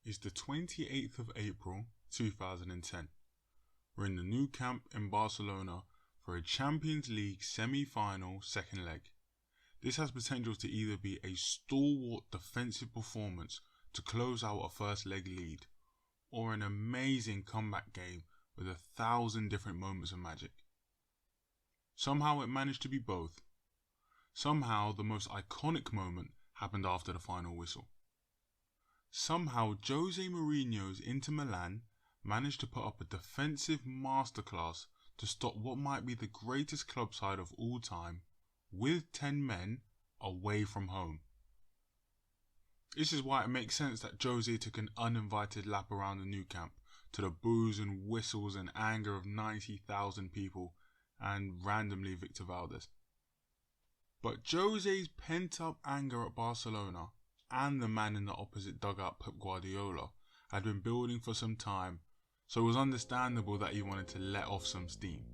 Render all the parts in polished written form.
It's the 28th of April 2010. We're in the Nou Camp in Barcelona for a Champions League semi-final second leg. This has potential to either be a stalwart defensive performance to close out a first leg lead, or an amazing comeback game with 1,000 different moments of magic. Somehow it managed to be both. Somehow the most iconic moment happened after the final whistle. Somehow Jose Mourinho's Inter Milan managed to put up a defensive masterclass to stop what might be the greatest club side of all time, with 10 men, away from home. This is why it makes sense that Jose took an uninvited lap around the Nou Camp to the boos and whistles and anger of 90,000 people and randomly Victor Valdez. But Jose's pent-up anger at Barcelona and the man in the opposite dugout, Pep Guardiola, had been building for some time, so it was understandable that he wanted to let off some steam.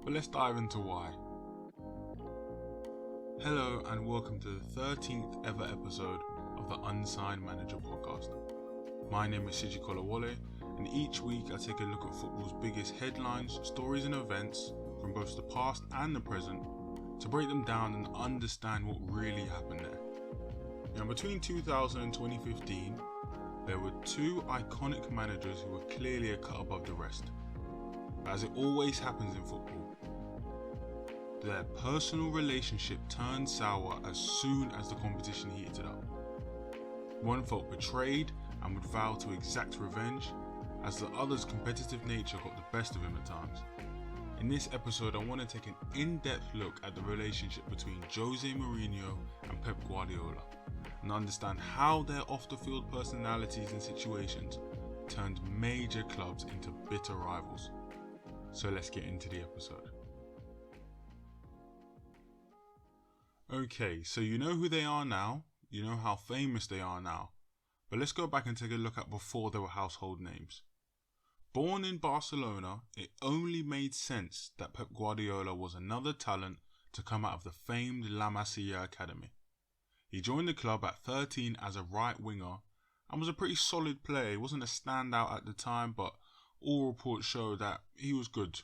But let's dive into why. Hello and welcome to the 13th ever episode of the Unsigned Manager podcast. My name is Siji Kolawole, and each week I take a look at football's biggest headlines, stories and events from both the past and the present to break them down and understand what really happened there. Now, between 2000 and 2015, there were two iconic managers who were clearly a cut above the rest. But as it always happens in football, their personal relationship turned sour as soon as the competition heated up. One felt betrayed and would vow to exact revenge, as the other's competitive nature got the best of him at times. In this episode, I want to take an in-depth look at the relationship between Jose Mourinho and Pep Guardiola, and understand how their off-the-field personalities and situations turned major clubs into bitter rivals. So let's get into the episode. Okay, so you know who they are now, you know how famous they are now, but let's go back and take a look at before they were household names. Born in Barcelona, it only made sense that Pep Guardiola was another talent to come out of the famed La Masia Academy. He joined the club at 13 as a right winger and was a pretty solid player. He wasn't a standout at the time, but all reports show that he was good.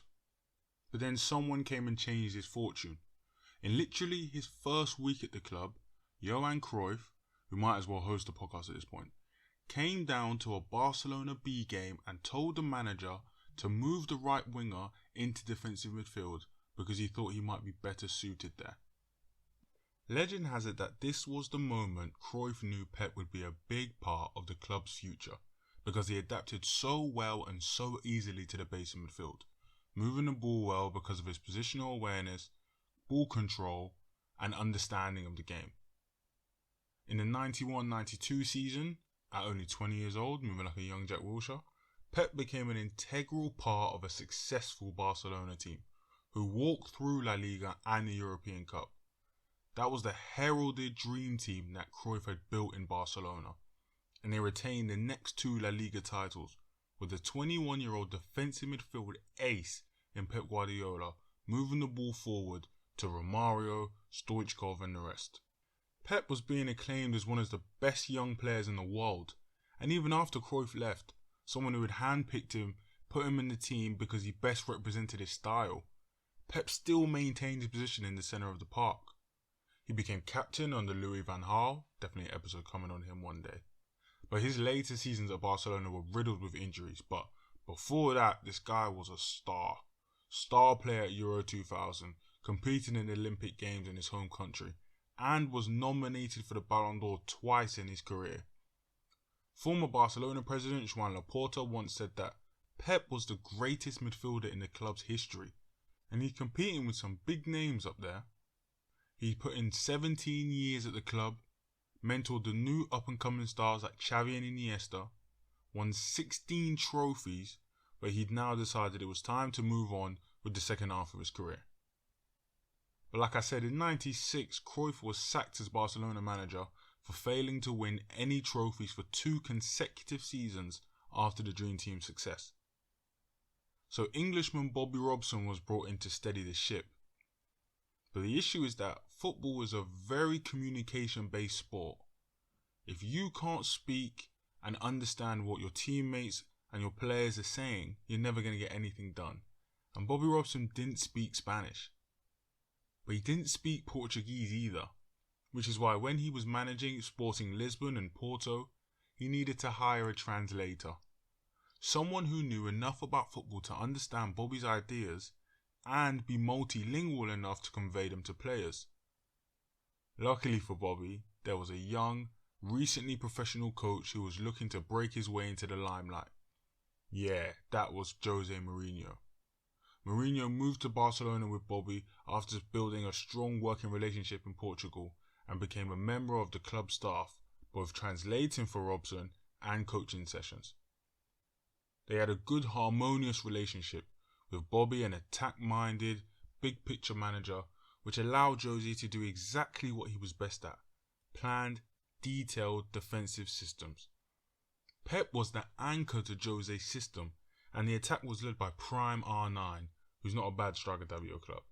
But then someone came and changed his fortune. In literally his first week at the club, Johan Cruyff, who might as well host the podcast at this point, came down to a Barcelona B game and told the manager to move the right winger into defensive midfield because he thought he might be better suited there. Legend has it that this was the moment Cruyff knew Pep would be a big part of the club's future because he adapted so well and so easily to the base of midfield, moving the ball well because of his positional awareness, ball control and understanding of the game. In the 91-92 season, at only 20 years old, moving like a young Jack Wilshere, Pep became an integral part of a successful Barcelona team who walked through La Liga and the European Cup. That was the heralded dream team that Cruyff had built in Barcelona, and they retained the next two La Liga titles with the 21-year-old defensive midfield ace in Pep Guardiola moving the ball forward to Romario, Stoichkov and the rest. Pep was being acclaimed as one of the best young players in the world, and even after Cruyff left, someone who had handpicked him put him in the team because he best represented his style. Pep still maintained his position in the centre of the park. He became captain under Louis van Gaal, definitely an episode coming on him one day. But his later seasons at Barcelona were riddled with injuries, but before that, this guy was a star. Star player at Euro 2000, competing in the Olympic Games in his home country, and was nominated for the Ballon d'Or twice in his career. Former Barcelona president Joan Laporta once said that Pep was the greatest midfielder in the club's history, and he's competing with some big names up there. He put in 17 years at the club, mentored the new up-and-coming stars like Xavi and Iniesta, won 16 trophies, but he'd now decided it was time to move on with the second half of his career. But like I said, in 96, Cruyff was sacked as Barcelona manager for failing to win any trophies for 2 consecutive seasons after the Dream Team's success. So Englishman Bobby Robson was brought in to steady the ship. But the issue is that football is a very communication-based sport. If you can't speak and understand what your teammates and your players are saying, you're never going to get anything done. And Bobby Robson didn't speak Spanish. But he didn't speak Portuguese either, which is why when he was managing Sporting Lisbon and Porto, he needed to hire a translator. Someone who knew enough about football to understand Bobby's ideas and be multilingual enough to convey them to players. Luckily for Bobby, there was a young, recently professional coach who was looking to break his way into the limelight. Yeah, that was Jose Mourinho. Mourinho moved to Barcelona with Bobby after building a strong working relationship in Portugal and became a member of the club staff, both translating for Robson and coaching sessions. They had a good harmonious relationship, with Bobby an attack-minded, big-picture manager, which allowed Jose to do exactly what he was best at: planned, detailed defensive systems. Pep was the anchor to Jose's system, and the attack was led by prime R9, who's not a bad striker to have at your club.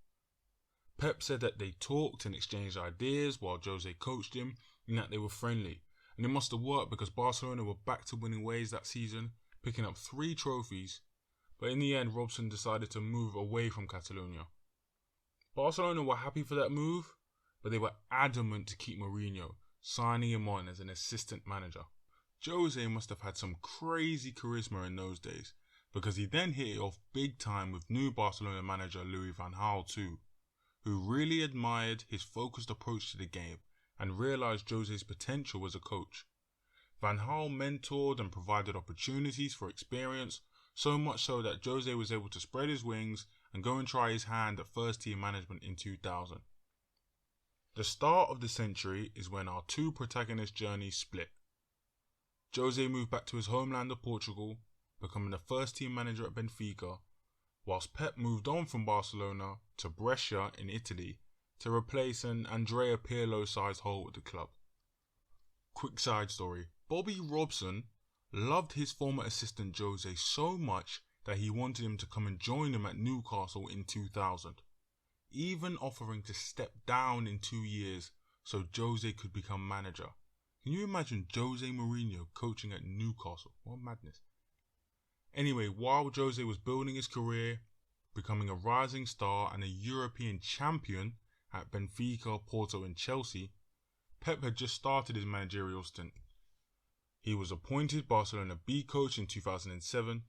Pep said that they talked and exchanged ideas while Jose coached him, and that they were friendly, and it must have worked because Barcelona were back to winning ways that season, picking up 3 trophies, but in the end Robson decided to move away from Catalonia. Barcelona were happy for that move, but they were adamant to keep Mourinho, signing him on as an assistant manager. Jose must have had some crazy charisma in those days, because he then hit it off big time with new Barcelona manager Louis van Gaal too, who really admired his focused approach to the game and realised Jose's potential as a coach. Van Gaal mentored and provided opportunities for experience, so much so that Jose was able to spread his wings and go and try his hand at first team management in 2000. The start of the century is when our 2 protagonist journeys split. Jose moved back to his homeland of Portugal, becoming the first team manager at Benfica, whilst Pep moved on from Barcelona to Brescia in Italy to replace an Andrea Pirlo-sized hole at the club. Quick side story: Bobby Robson loved his former assistant Jose so much that he wanted him to come and join him at Newcastle in 2000, even offering to step down in 2 years so Jose could become manager. Can you imagine Jose Mourinho coaching at Newcastle? What madness. Anyway, while Jose was building his career, becoming a rising star and a European champion at Benfica, Porto and Chelsea, Pep had just started his managerial stint. He was appointed Barcelona B coach in 2007,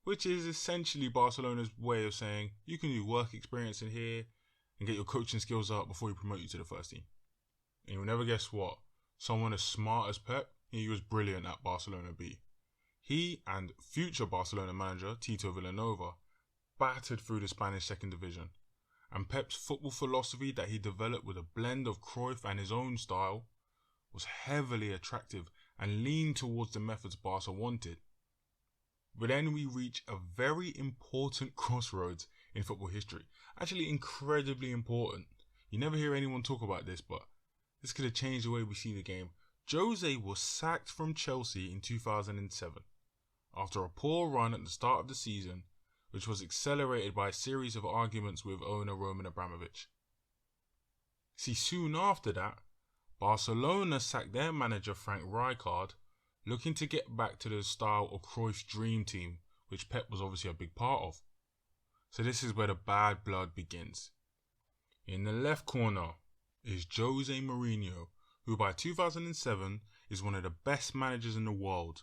which is essentially Barcelona's way of saying you can do work experience in here and get your coaching skills up before we promote you to the first team. And you'll never guess what, someone as smart as Pep, he was brilliant at Barcelona B. He and future Barcelona manager Tito Villanova battered through the Spanish second division, and Pep's football philosophy that he developed with a blend of Cruyff and his own style was heavily attractive and leaned towards the methods Barca wanted. But then we reach a very important crossroads in football history. Actually incredibly important. You never hear anyone talk about this, but this could have changed the way we see the game. Jose was sacked from Chelsea in 2007 after a poor run at the start of the season, which was accelerated by a series of arguments with owner Roman Abramovich. See, soon after that, Barcelona sacked their manager Frank Rijkaard, looking to get back to the style of Cruyff's dream team, which Pep was obviously a big part of. So this is where the bad blood begins. In the left corner is Jose Mourinho, who by 2007 is one of the best managers in the world,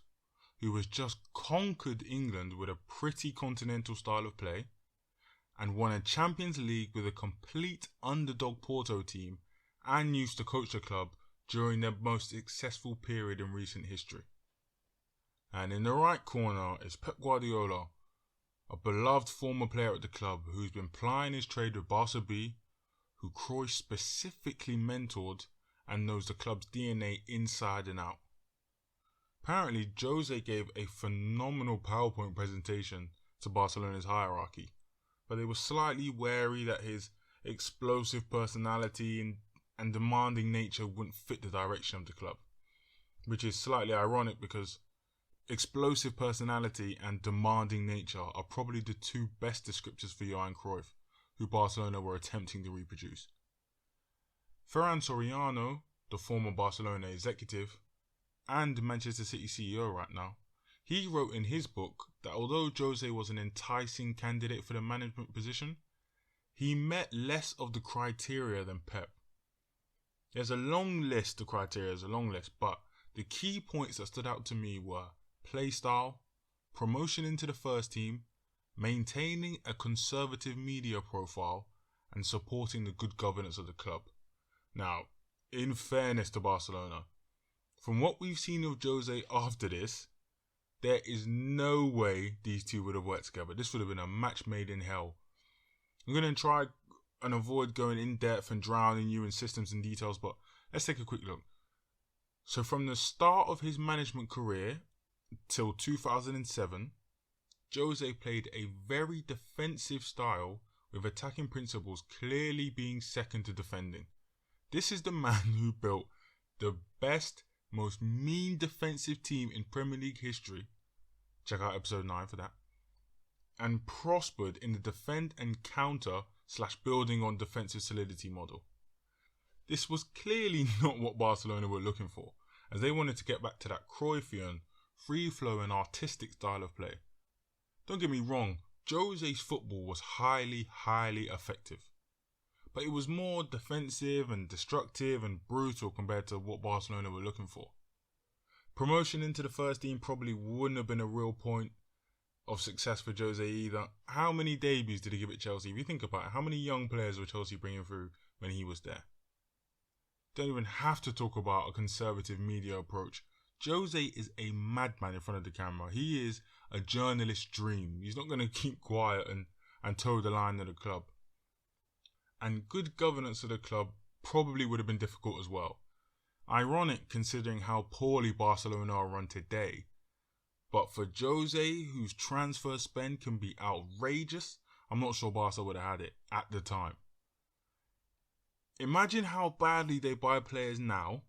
who has just conquered England with a pretty continental style of play and won a Champions League with a complete underdog Porto team and used to coach the club during their most successful period in recent history. And in the right corner is Pep Guardiola, a beloved former player at the club who's been plying his trade with Barca B, who Cruyff specifically mentored and knows the club's DNA inside and out. Apparently, Jose gave a phenomenal PowerPoint presentation to Barcelona's hierarchy, but they were slightly wary that his explosive personality and demanding nature wouldn't fit the direction of the club, which is slightly ironic because explosive personality and demanding nature are probably the 2 best descriptors for Johan Cruyff, who Barcelona were attempting to reproduce. Ferran Soriano, the former Barcelona executive, and Manchester City CEO right now. He wrote in his book that although Jose was an enticing candidate for the management position, he met less of the criteria than Pep. There's a long list of criteria, but the key points that stood out to me were play style, promotion into the first team, maintaining a conservative media profile, and supporting the good governance of the club. Now, in fairness to Barcelona, from what we've seen of Jose after this, there is no way these two would have worked together. This would have been a match made in hell. I'm going to try and avoid going in depth and drowning you in systems and details, but let's take a quick look. So from the start of his management career till 2007, Jose played a very defensive style with attacking principles clearly being second to defending. This is the man who built the best, most mean defensive team in Premier League history. Check out episode 9 for that. And prospered in the defend and counter / building on defensive solidity model. This was clearly not what Barcelona were looking for, as they wanted to get back to that Cruyffian, free-flow and artistic style of play. Don't get me wrong, Jose's football was highly effective. But it was more defensive and destructive and brutal compared to what Barcelona were looking for. Promotion into the first team probably wouldn't have been a real point of success for Jose either. How many debuts did he give at Chelsea? If you think about it, how many young players were Chelsea bringing through when he was there? Don't even have to talk about a conservative media approach. Jose is a madman in front of the camera. He is a journalist's dream. He's not going to keep quiet and toe the line of the club. And good governance of the club probably would have been difficult as well. Ironic considering how poorly Barcelona are run today. But for Jose, whose transfer spend can be outrageous, I'm not sure Barca would have had it at the time. Imagine how badly they buy players now.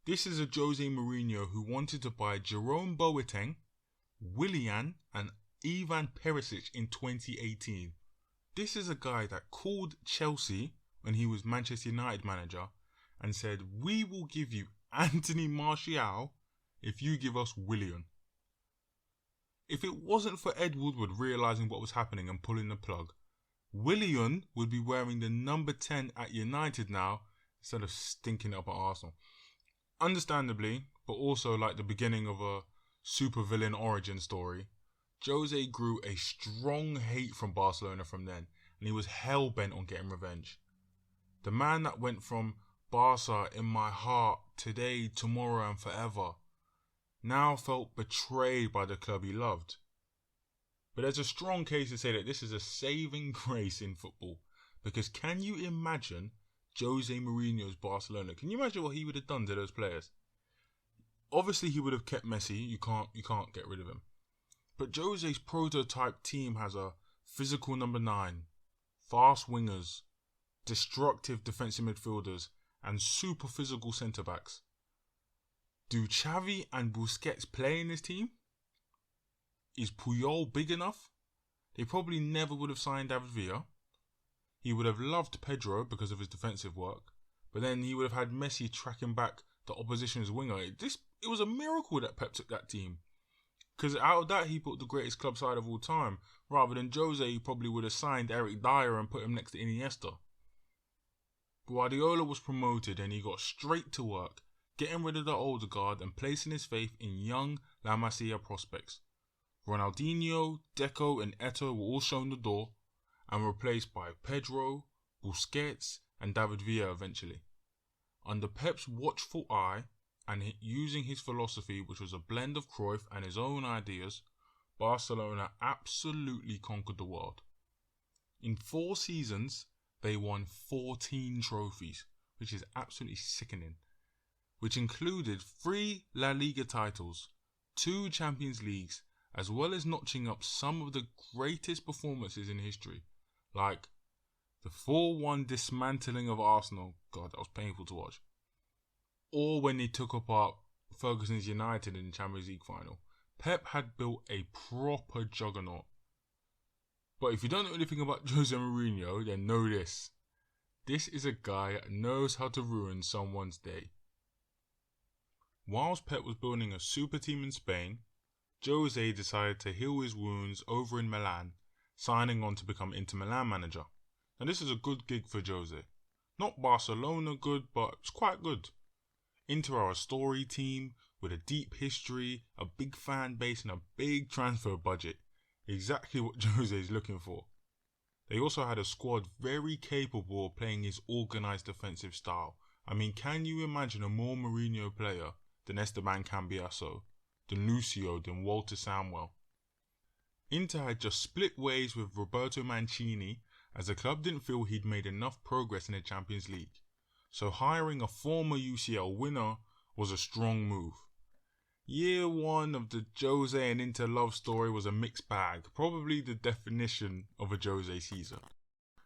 This is a Jose Mourinho who wanted to buy Jerome Boateng, Willian and Ivan Perisic in 2018. This is a guy that called Chelsea when he was Manchester United manager and said, "We will give you Anthony Martial if you give us Willian." If it wasn't for Ed Woodward realising what was happening and pulling the plug, Willian would be wearing the number 10 at United now instead of stinking up at Arsenal. Understandably, but also like the beginning of a supervillain origin story, Jose grew a strong hate from Barcelona from then, and he was hell-bent on getting revenge. The man that went from Barca in my heart, today, tomorrow and forever, now felt betrayed by the club he loved. But there's a strong case to say that this is a saving grace in football, because can you imagine Jose Mourinho's Barcelona? Can you imagine what he would have done to those players? Obviously he would have kept Messi, you can't get rid of him. But Jose's prototype team has a physical number 9, fast wingers, destructive defensive midfielders and super physical centre-backs. Do Xavi and Busquets play in this team? Is Puyol big enough? They probably never would have signed David Villa. He would have loved Pedro because of his defensive work, but then he would have had Messi tracking back the opposition's winger. It was a miracle that Pep took that team, because out of that he put the greatest club side of all time. Rather than Jose, he probably would have signed Eric Dyer and put him next to Iniesta. Guardiola was promoted and he got straight to work, getting rid of the older guard and placing his faith in young La Masia prospects. Ronaldinho, Deco and Eto'o were all shown the door and replaced by Pedro, Busquets and David Villa eventually. Under Pep's watchful eye and using his philosophy, which was a blend of Cruyff and his own ideas, Barcelona absolutely conquered the world. In 4 seasons, they won 14 trophies, which is absolutely sickening, which included 3 La Liga titles, 2 Champions Leagues, as well as notching up some of the greatest performances in history, like the 4-1 dismantling of Arsenal. God, that was painful to watch. Or when they took apart Ferguson's United in the Champions League final. Pep had built a proper juggernaut. But if you don't know anything about Jose Mourinho, then know this. This is a guy that knows how to ruin someone's day. Whilst Pep was building a super team in Spain, Jose decided to heal his wounds over in Milan, signing on to become Inter Milan manager. Now this is a good gig for Jose. Not Barcelona good, but it's quite good. Inter are a story team with a deep history, a big fan base and a big transfer budget. Exactly what Jose is looking for. They also had a squad very capable of playing his organised defensive style. I mean, can you imagine a more Mourinho player than Esteban Cambiaso, than Lucio, than Walter Samuel? Inter had just split ways with Roberto Mancini as the club didn't feel he'd made enough progress in the Champions League. So hiring a former UCL winner was a strong move. Year one of the Jose and Inter love story was a mixed bag, probably the definition of a Jose season.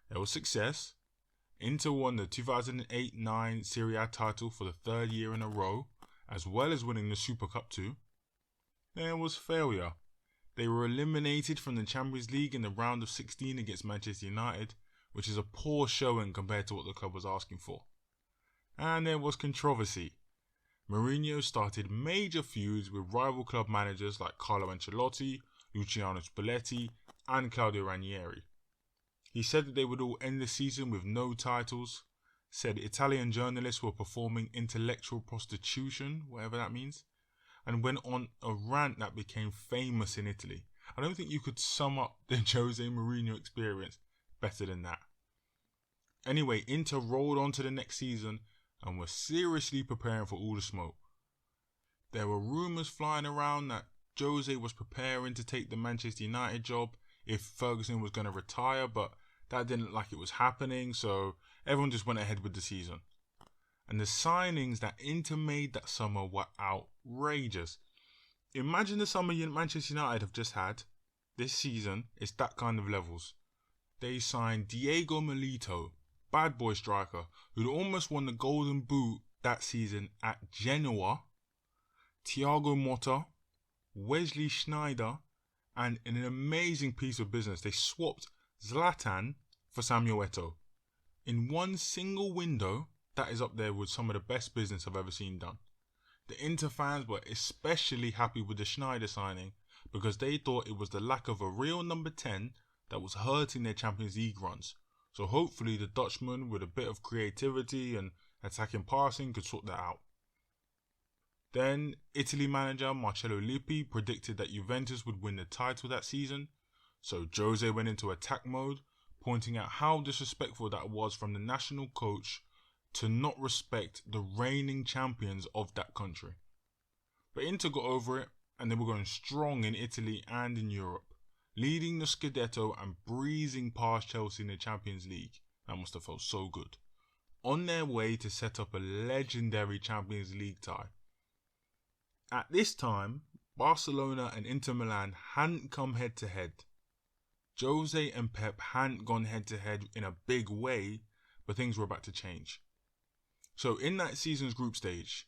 There was success. Inter won the 2008-9 Serie A title for the third year in a row, as well as winning the Super Cup too. There was failure. They were eliminated from the Champions League in the round of 16 against Manchester United, which is a poor showing compared to what the club was asking for. And there was controversy. Mourinho started major feuds with rival club managers like Carlo Ancelotti, Luciano Spalletti and Claudio Ranieri. He said that they would all end the season with no titles, said Italian journalists were performing intellectual prostitution, whatever that means, and went on a rant that became famous in Italy. I don't think you could sum up the Jose Mourinho experience better than that. Anyway, Inter rolled on to the next season and were seriously preparing for all the smoke. There were rumours flying around that Jose was preparing to take the Manchester United job if Ferguson was going to retire, but that didn't look like it was happening, so everyone just went ahead with the season. And the signings that Inter made that summer were outrageous. Imagine the summer Manchester United have just had. This season, it's that kind of levels. They signed Diego Milito, bad boy striker, who'd almost won the Golden Boot that season at Genoa, Thiago Motta, Wesley Sneijder, and in an amazing piece of business, they swapped Zlatan for Samuel Eto'o. In one single window, that is up there with some of the best business I've ever seen done. The Inter fans were especially happy with the Sneijder signing because they thought it was the lack of a real number 10 that was hurting their Champions League runs. So hopefully the Dutchman with a bit of creativity and attacking passing could sort that out. Then Italy manager Marcello Lippi predicted that Juventus would win the title that season. So Jose went into attack mode, pointing out how disrespectful that was from the national coach to not respect the reigning champions of that country. But Inter got over it and they were going strong in Italy and in Europe, leading the Scudetto and breezing past Chelsea in the Champions League. That must have felt so good. On their way to set up a legendary Champions League tie. At this time, Barcelona and Inter Milan hadn't come head to head. Jose and Pep hadn't gone head to head in a big way, but things were about to change. So in that season's group stage,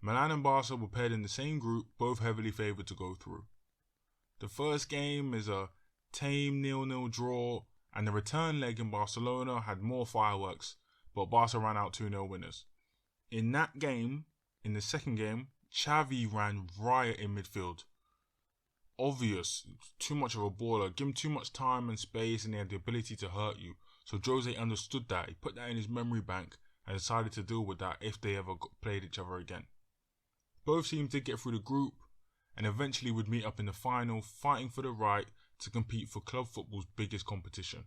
Milan and Barca were paired in the same group, both heavily favoured to go through. The first game is a tame 0-0 draw, and the return leg in Barcelona had more fireworks, but Barca ran out 2-0 winners. In that game, in the second game, Xavi ran riot in midfield. Obvious, too much of a baller, give him too much time and space and he had the ability to hurt you. So Jose understood that, he put that in his memory bank and decided to deal with that if they ever played each other again. Both teams did get through the group and eventually would meet up in the final, fighting for the right to compete for club football's biggest competition.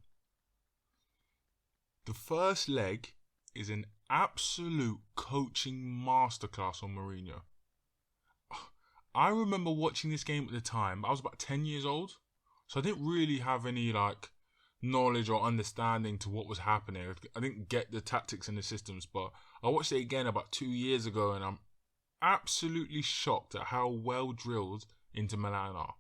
The first leg is an absolute coaching masterclass on Mourinho. I remember watching this game at the time. I was about 10 years old, so I didn't really have any knowledge or understanding to what was happening. I didn't get the tactics and the systems, but I watched it again about 2 years ago and I'm absolutely shocked at how well drilled Inter Milan are.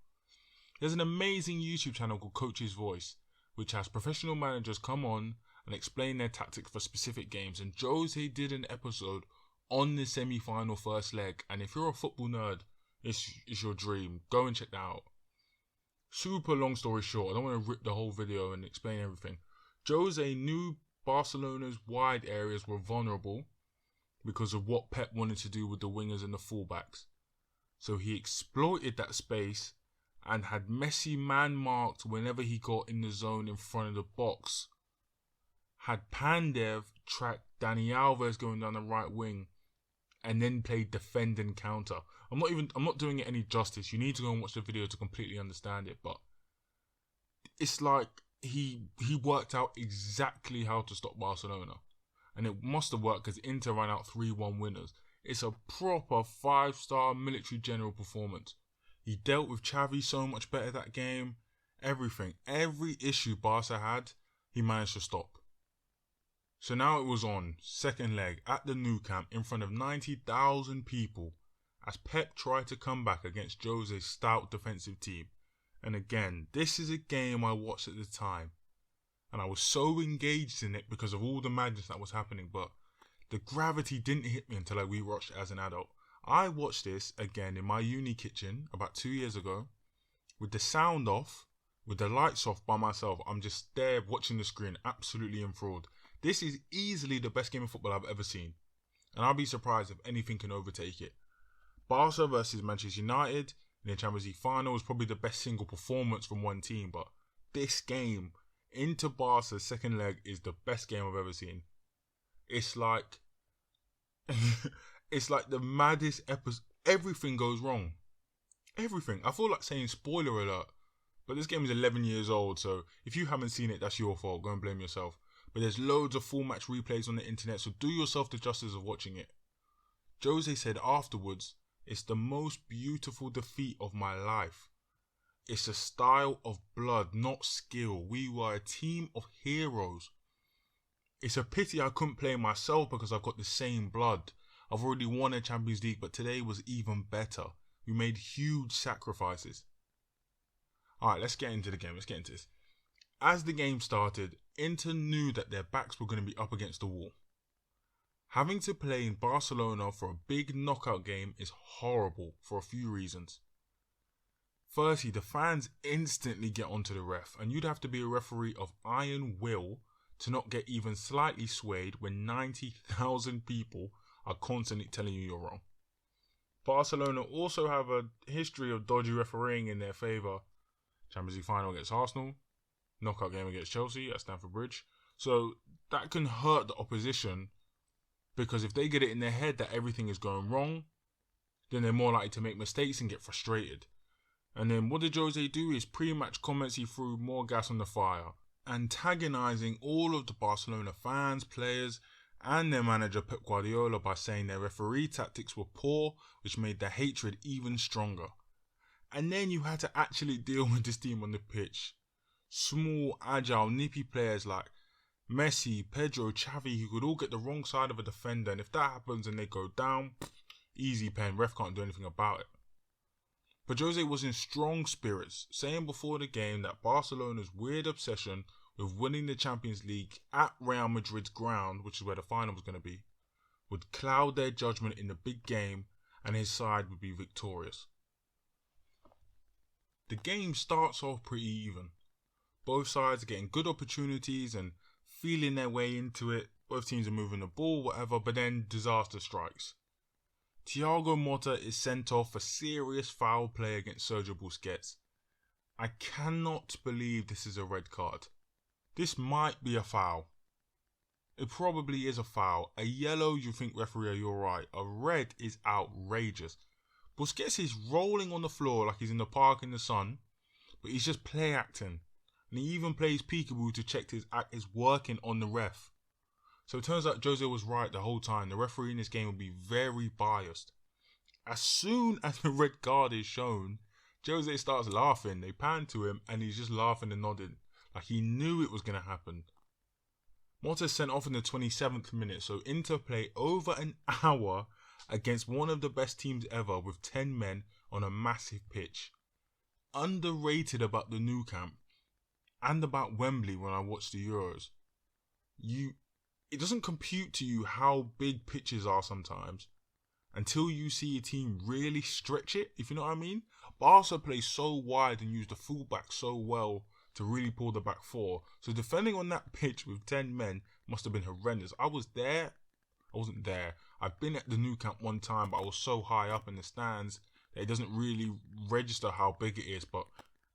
There's an amazing YouTube channel called Coach's Voice, which has professional managers come on and explain their tactics for specific games, and Jose did an episode on the semi-final first leg, and if you're a football nerd, it's your dream. Go and check that out. Super long story short, I don't want to rip the whole video and explain everything. Jose knew Barcelona's wide areas were vulnerable, because of what Pep wanted to do with the wingers and the fullbacks. So he exploited that space and had Messi man-marked whenever he got in the zone in front of the box. Had Pandev track Dani Alves going down the right wing and then played defend and counter. I'm not doing it any justice. You need to go and watch the video to completely understand it, but it's like he worked out exactly how to stop Barcelona. And it must have worked because Inter ran out 3-1 winners. It's a proper 5-star military general performance. He dealt with Xavi so much better that game. Everything. Every issue Barca had, he managed to stop. So now it was on, second leg, at the Nou Camp in front of 90,000 people as Pep tried to come back against Jose's stout defensive team. And again, this is a game I watched at the time. And I was so engaged in it because of all the madness that was happening, but the gravity didn't hit me until I rewatched it as an adult. I watched this again in my uni kitchen about 2 years ago with the sound off, with the lights off by myself. I'm just there watching the screen, absolutely enthralled. This is easily the best game of football I've ever seen. And I'll be surprised if anything can overtake it. Barca versus Manchester United in the Champions League final was probably the best single performance from one team. But this game, Inter Barca's second leg, is the best game I've ever seen. It's like... it's like the maddest episode. Everything goes wrong. Everything. I feel like saying spoiler alert. But this game is 11 years old. So if you haven't seen it, that's your fault. Go and blame yourself. But there's loads of full match replays on the internet, so do yourself the justice of watching it. Jose said afterwards, "It's the most beautiful defeat of my life. It's a style of blood, not skill. We were a team of heroes. It's a pity I couldn't play myself because I've got the same blood. I've already won a Champions League, but today was even better. We made huge sacrifices." Alright, let's get into the game. Let's get into this. As the game started, Inter knew that their backs were going to be up against the wall. Having to play in Barcelona for a big knockout game is horrible for a few reasons. Firstly, the fans instantly get onto the ref, and you'd have to be a referee of iron will to not get even slightly swayed when 90,000 people are constantly telling you you're wrong. Barcelona also have a history of dodgy refereeing in their favour. Champions League final against Arsenal, knockout game against Chelsea at Stamford Bridge. So that can hurt the opposition, because if they get it in their head that everything is going wrong, then they're more likely to make mistakes and get frustrated. And then what did Jose do? His pre-match comments, he threw more gas on the fire, antagonising all of the Barcelona fans, players and their manager Pep Guardiola by saying their referee tactics were poor, which made the hatred even stronger. And then you had to actually deal with this team on the pitch. Small, agile, nippy players like Messi, Pedro, Xavi, who could all get the wrong side of a defender, and if that happens and they go down, easy pen, ref can't do anything about it. But Jose was in strong spirits, saying before the game that Barcelona's weird obsession with winning the Champions League at Real Madrid's ground, which is where the final was going to be, would cloud their judgment in the big game and his side would be victorious. The game starts off pretty even. Both sides are getting good opportunities and feeling their way into it. Both teams are moving the ball, whatever, but then disaster strikes. Thiago Motta is sent off for serious foul play against Sergio Busquets. I cannot believe this is a red card. This might be a foul. It probably is a foul. A yellow, you think, referee, you're right. A red is outrageous. Busquets is rolling on the floor like he's in the park in the sun, but he's just play acting. And he even plays peekaboo to check his act is working on the ref. So it turns out Jose was right the whole time. The referee in this game will be very biased. As soon as the red card is shown, Jose starts laughing. They pan to him and he's just laughing and nodding, like he knew it was going to happen. Motta sent off in the 27th minute, so Inter play over an hour against one of the best teams ever with 10 men on a massive pitch. Underrated about the Nou Camp and about Wembley when I watch the Euros. It doesn't compute to you how big pitches are sometimes until you see a team really stretch it, if you know what I mean. Barca play so wide and use the fullback so well to really pull the back four. So defending on that pitch with 10 men must have been horrendous. I was there. I wasn't there. I've been at the new camp one time, but I was so high up in the stands that it doesn't really register how big it is. But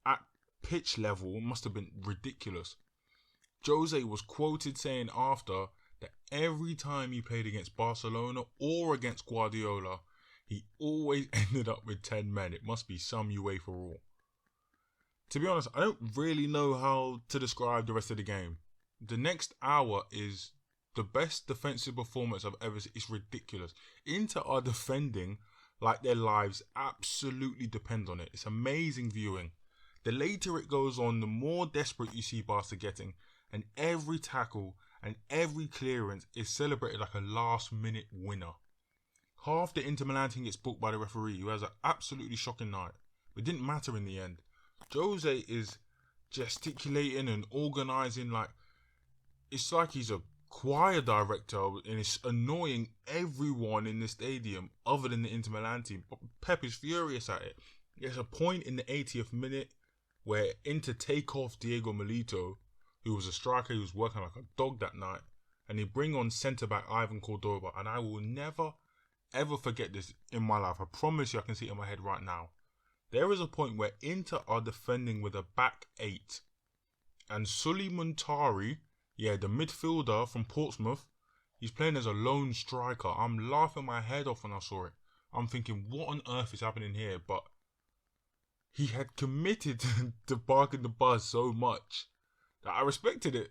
at pitch level, it must have been ridiculous. Jose was quoted saying after that every time he played against Barcelona or against Guardiola, he always ended up with 10 men. It must be some UEFA rule. To be honest, I don't really know how to describe the rest of the game. The next hour is the best defensive performance I've ever seen. It's ridiculous. Inter are defending like their lives absolutely depend on it. It's amazing viewing. The later it goes on, the more desperate you see Barca getting, and every tackle and every clearance is celebrated like a last-minute winner. Half the Inter Milan team gets booked by the referee, who has an absolutely shocking night. It didn't matter in the end. Jose is gesticulating and organising like... It's like he's a choir director and it's annoying everyone in the stadium other than the Inter Milan team. But Pep is furious at it. There's a point in the 80th minute where Inter take off Diego Milito, who was a striker who was working like a dog that night, and they bring on centre-back Ivan Cordoba, and I will never, ever forget this in my life. I promise you I can see it in my head right now. There is a point where Inter are defending with a back 8, and Sully Muntari, the midfielder from Portsmouth, he's playing as a lone striker. I'm laughing my head off when I saw it. I'm thinking, what on earth is happening here? But he had committed to barking the buzz so much that I respected it.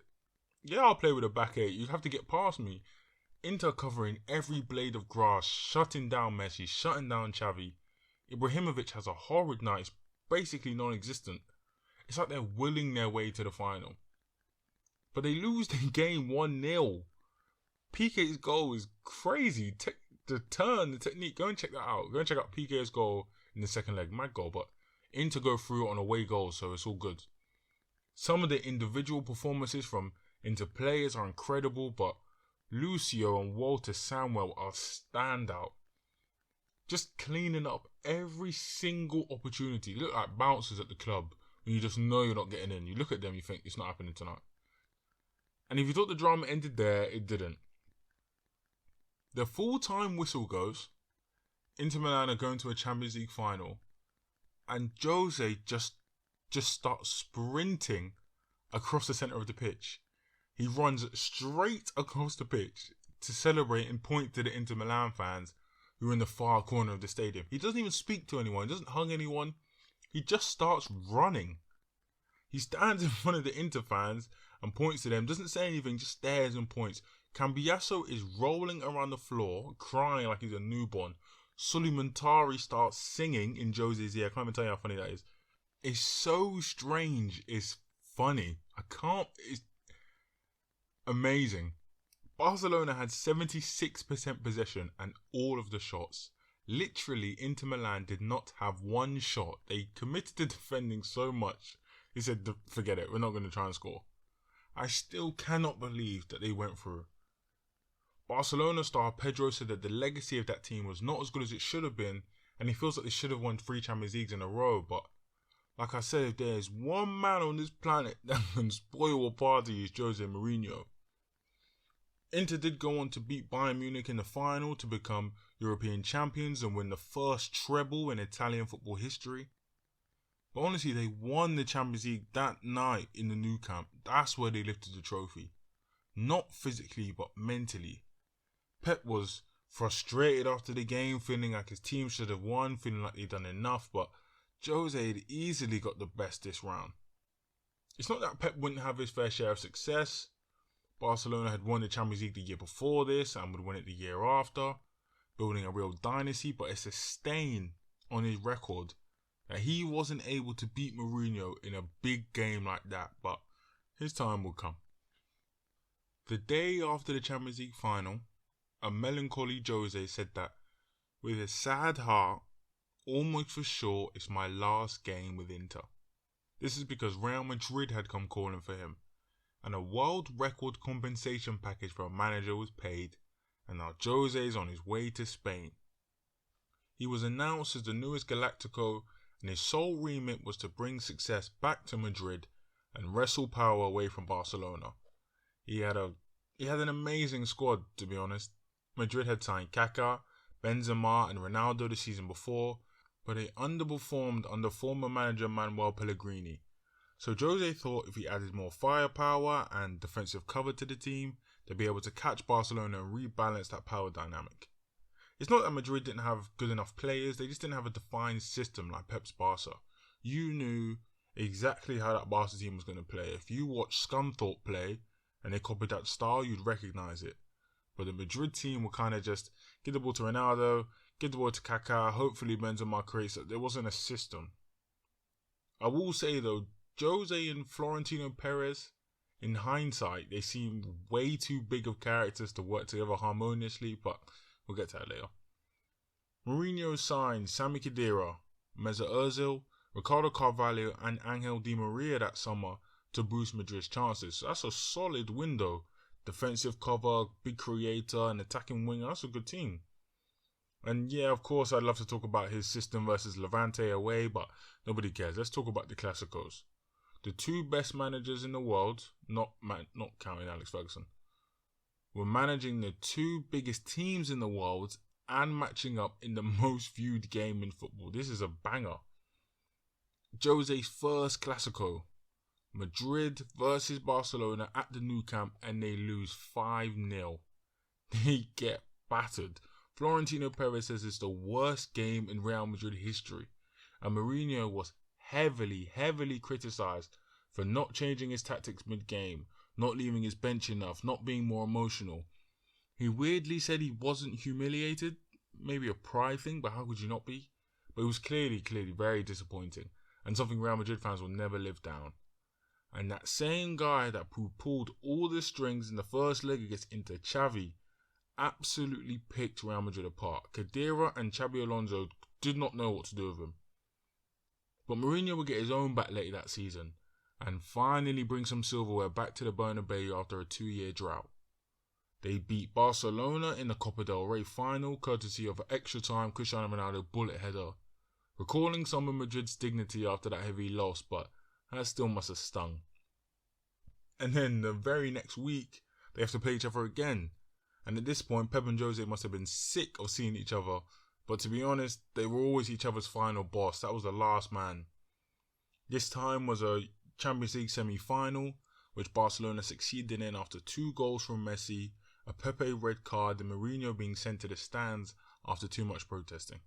Yeah, I'll play with a back 8. You have to get past me. Inter covering every blade of grass, shutting down Messi, shutting down Xavi. Ibrahimovic has a horrid night. It's basically non-existent. It's like they're willing their way to the final. But they lose the game 1-0. Piqué's goal is crazy. The turn, the technique, go and check that out. Go and check out Piqué's goal in the second leg. Mad goal, but Inter go through on away goals, so it's all good. Some of the individual performances from Inter players are incredible, but Lucio and Walter Samuel are standout. Just cleaning up every single opportunity. They look like bouncers at the club when you just know you're not getting in. You look at them, you think it's not happening tonight. And if you thought the drama ended there, it didn't. The full-time whistle goes. Inter Milan are going to a Champions League final. And Jose just starts sprinting across the centre of the pitch. He runs straight across the pitch to celebrate and point to the Inter Milan fans who are in the far corner of the stadium. He doesn't even speak to anyone. He doesn't hug anyone. He just starts running. He stands in front of the Inter fans and points to them. Doesn't say anything, just stares and points. Cambiasso is rolling around the floor, crying like he's a newborn. Sully Muntari starts singing in Jose's ear. I can't even tell you how funny that is. It's so strange. It's funny. It's amazing. Barcelona had 76% possession and all of the shots. Literally, Inter Milan did not have one shot. They committed to defending so much. He said, forget it, we're not going to try and score. I still cannot believe that they went through. Barcelona star Pedro said that the legacy of that team was not as good as it should have been, and he feels like they should have won 3 Champions Leagues in a row, but like I said, if there's one man on this planet that can spoil a party, it's Jose Mourinho. Inter did go on to beat Bayern Munich in the final to become European champions and win the first treble in Italian football history. But honestly, they won the Champions League that night in the new camp. That's where they lifted the trophy. Not physically, but mentally. Pep was frustrated after the game, feeling like his team should have won, feeling like they'd done enough, but Jose had easily got the best this round. It's not that Pep wouldn't have his fair share of success. Barcelona had won the Champions League the year before this and would win it the year after, building a real dynasty, but it's a stain on his record that he wasn't able to beat Mourinho in a big game like that, but his time will come. The day after the Champions League final, a melancholy Jose said that, with a sad heart, almost for sure it's my last game with Inter. This is because Real Madrid had come calling for him, and a world record compensation package for a manager was paid, and now Jose is on his way to Spain. He was announced as the newest Galactico, and his sole remit was to bring success back to Madrid and wrestle power away from Barcelona. He had an amazing squad, to be honest. Madrid had signed Kaká, Benzema and Ronaldo the season before, but they underperformed under former manager Manuel Pellegrini. So Jose thought if he added more firepower and defensive cover to the team, they'd be able to catch Barcelona and rebalance that power dynamic. It's not that Madrid didn't have good enough players, they just didn't have a defined system like Pep's Barca. You knew exactly how that Barca team was going to play. If you watched Scunthorpe play and they copied that style, you'd recognise it. But the Madrid team will kind of just give the ball to Ronaldo, give the ball to Kaká, hopefully Benzema creates it. There wasn't a system. I will say though, Jose and Florentino Perez, in hindsight, they seem way too big of characters to work together harmoniously, but we'll get to that later. Mourinho signed Sami Khedira, Mesut Ozil, Ricardo Carvalho and Angel Di Maria that summer to boost Madrid's chances. So that's a solid window. Defensive cover, big creator, and attacking winger. That's a good team. And yeah, of course, I'd love to talk about his system versus Levante away, but nobody cares. Let's talk about the Clásicos. The two best managers in the world, not counting Alex Ferguson, were managing the two biggest teams in the world and matching up in the most viewed game in football. This is a banger. Jose's first Clásico, Madrid versus Barcelona at the Nou Camp, and they lose 5-0. They get battered. Florentino Perez says it's the worst game in Real Madrid history, and Mourinho was heavily criticised for not changing his tactics mid-game, not leaving his bench enough, not being more emotional. He weirdly said he wasn't humiliated, maybe a pride thing, but how could you not be? But it was clearly very disappointing, and something Real Madrid fans will never live down. And that same guy that pulled all the strings in the first leg against Inter, Xavi, absolutely picked Real Madrid apart. Khedira and Xabi Alonso did not know what to do with him. But Mourinho will get his own back later that season and finally bring some silverware back to the Bernabeu after a 2-year drought. They beat Barcelona in the Copa del Rey final courtesy of an extra time Cristiano Ronaldo bullet header, recalling some of Madrid's dignity after that heavy loss, but that still must have stung. And then the very next week, they have to play each other again. And at this point, Pep and Jose must have been sick of seeing each other. But to be honest, they were always each other's final boss. That was the last man. This time was a Champions League semi-final, which Barcelona succeeded in after 2 goals from Messi, a Pepe red card, and Mourinho being sent to the stands after too much protesting.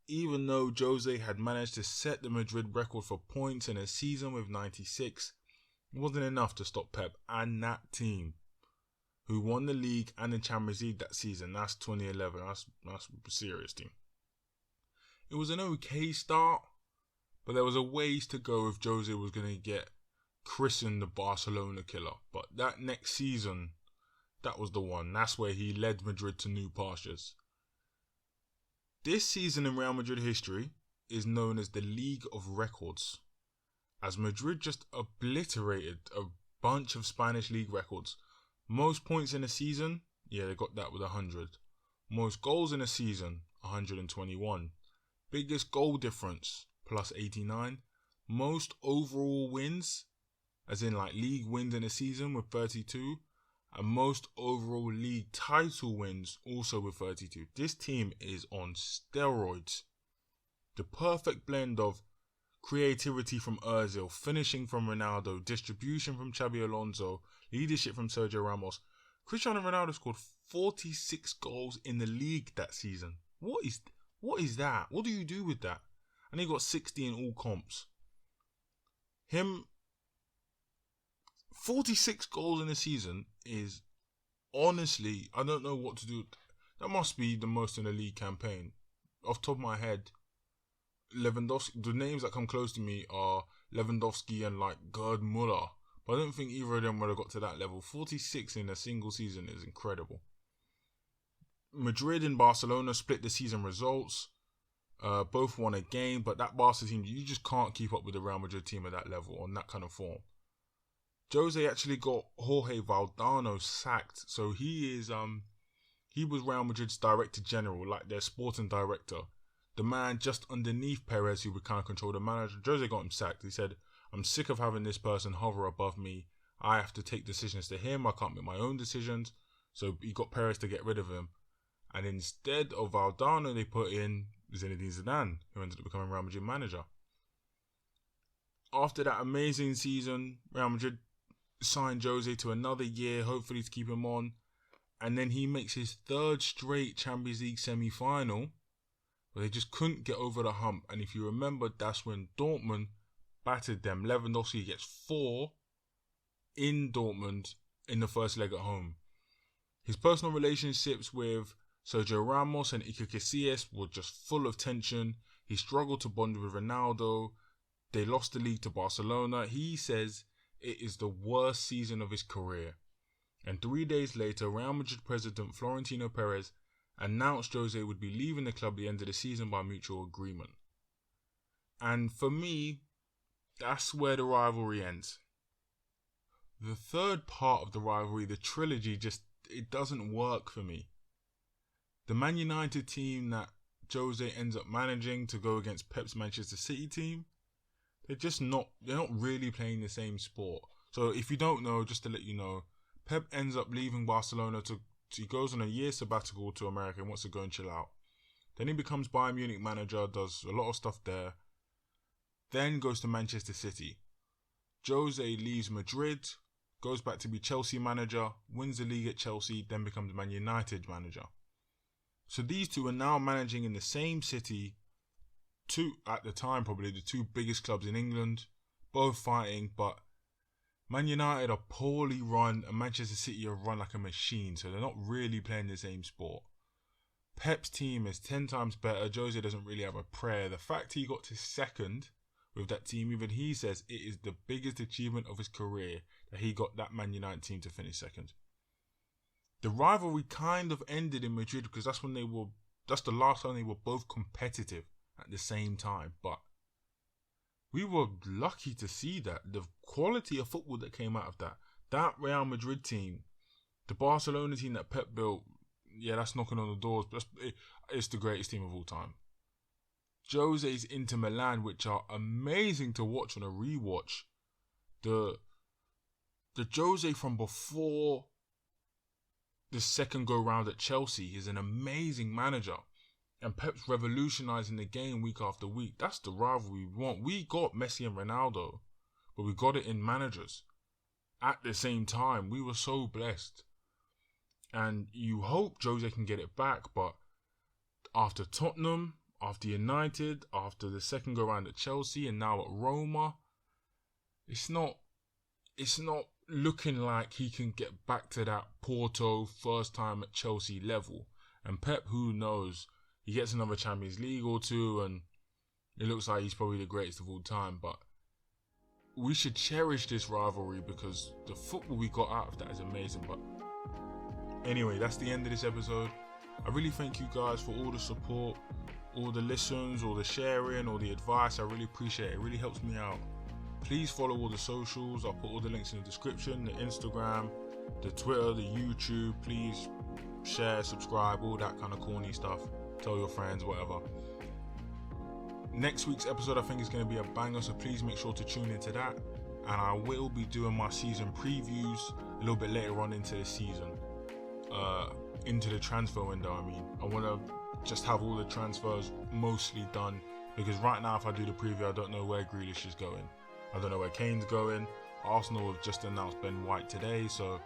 Even though Jose had managed to set the Madrid record for points in a season with 96, it wasn't enough to stop Pep and that team, who won the league and the Champions League that season. That's 2011. That's a serious team. It was an okay start, but there was a ways to go if Jose was going to get christened the Barcelona killer. But that next season, that was the one. That's where he led Madrid to new pastures. This season in Real Madrid history is known as the League of Records, as Madrid just obliterated a bunch of Spanish league records. Most points in a season, yeah, they got that with 100. Most goals in a season, 121. Biggest goal difference, plus 89. Most overall wins, as in like league wins in a season with 32. And most overall league title wins also with 32. This team is on steroids. The perfect blend of creativity from Ozil, finishing from Ronaldo, distribution from Xabi Alonso, leadership from Sergio Ramos. Cristiano Ronaldo scored 46 goals in the league that season. What is that? What do you do with that? And he got 60 in all comps. 46 goals in a season is, honestly, I don't know what to do. That must be the most in a league campaign. Off the top of my head, Lewandowski, the names that come close to me are Lewandowski and like Gerd Müller. But I don't think either of them would have got to that level. 46 in a single season is incredible. Madrid and Barcelona split the season results. Both won a game, but that Barca team, you just can't keep up with the Real Madrid team at that level on that kind of form. Jose actually got Jorge Valdano sacked, so he was Real Madrid's director general, like their sporting director. The man just underneath Perez, who would kind of control the manager. Jose got him sacked. He said, "I'm sick of having this person hover above me. I have to take decisions to him. I can't make my own decisions. So he got Perez to get rid of him. And instead of Valdano, they put in Zinedine Zidane, who ended up becoming Real Madrid manager. After that amazing season, Real Madrid signed Jose to another year, hopefully to keep him on. And then he makes his third straight Champions League semi-final, but they just couldn't get over the hump. And if you remember, that's when Dortmund battered them. Lewandowski gets 4 in Dortmund in the first leg at home. His personal relationships with Sergio Ramos and Iker Casillas were just full of tension. He struggled to bond with Ronaldo. They lost the league to Barcelona. He says it is the worst season of his career. And 3 days later, Real Madrid president Florentino Perez announced Jose would be leaving the club at the end of the season by mutual agreement. And for me, that's where the rivalry ends. The third part of the rivalry, the trilogy, it doesn't work for me. The Man United team that Jose ends up managing to go against Pep's Manchester City team, they're not really playing the same sport. So if you don't know, just to let you know, Pep ends up leaving Barcelona he goes on a year sabbatical to America and wants to go and chill out. Then he becomes Bayern Munich manager, does a lot of stuff there. Then goes to Manchester City. Jose leaves Madrid, goes back to be Chelsea manager, wins the league at Chelsea, then becomes Man United manager. So these two are now managing in the same city, at the time probably the 2 biggest clubs in England, both fighting, but Man United are poorly run and Manchester City are run like a machine, so they're not really playing the same sport. Pep's team is 10 times better. Jose doesn't really have a prayer. The fact he got to second with that team, even he says it is the biggest achievement of his career that he got that Man United team to finish second. The rivalry kind of ended in Madrid because that's the last time they were both competitive at the same time. But we were lucky to see that. The quality of football that came out of that Real Madrid team, the Barcelona team that Pep built, yeah, that's knocking on the doors. But it's the greatest team of all time. Jose's Inter Milan, which are amazing to watch on a rewatch. The Jose from before the second go round at Chelsea is an amazing manager, and Pep's revolutionising the game week after week. That's the rivalry we want. We got Messi and Ronaldo, but we got it in managers at the same time. We were so blessed, and you hope Jose can get it back. But after Tottenham, after United, after the second go round at Chelsea, and now at Roma, it's not looking like he can get back to that Porto first time at Chelsea level. And Pep, who knows, he gets another Champions League or 2 and it looks like he's probably the greatest of all time. But we should cherish this rivalry because the football we got out of that is amazing. But anyway, that's the end of this episode. I really thank you guys for all the support, all the listens, all the sharing, all the advice. I really appreciate it. It really helps me out. Please follow all the socials. I'll put all the links in the description, the Instagram, the Twitter, the YouTube. Please share, subscribe, all that kind of corny stuff. Tell your friends, whatever. Next week's episode I think is going to be a banger, so please make sure to tune into that. And I will be doing my season previews a little bit later on into the season. Into the transfer window, I mean. I want to just have all the transfers mostly done, because right now if I do the preview, I don't know where Grealish is going. I don't know where Kane's going. Arsenal have just announced Ben White today, so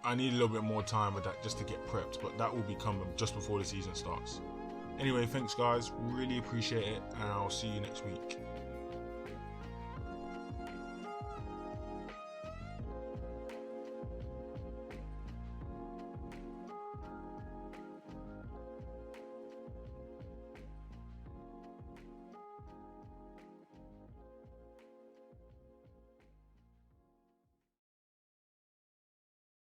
I need a little bit more time with that just to get prepped, but that will be coming just before the season starts. Anyway, thanks guys, really appreciate it, and I'll see you next week.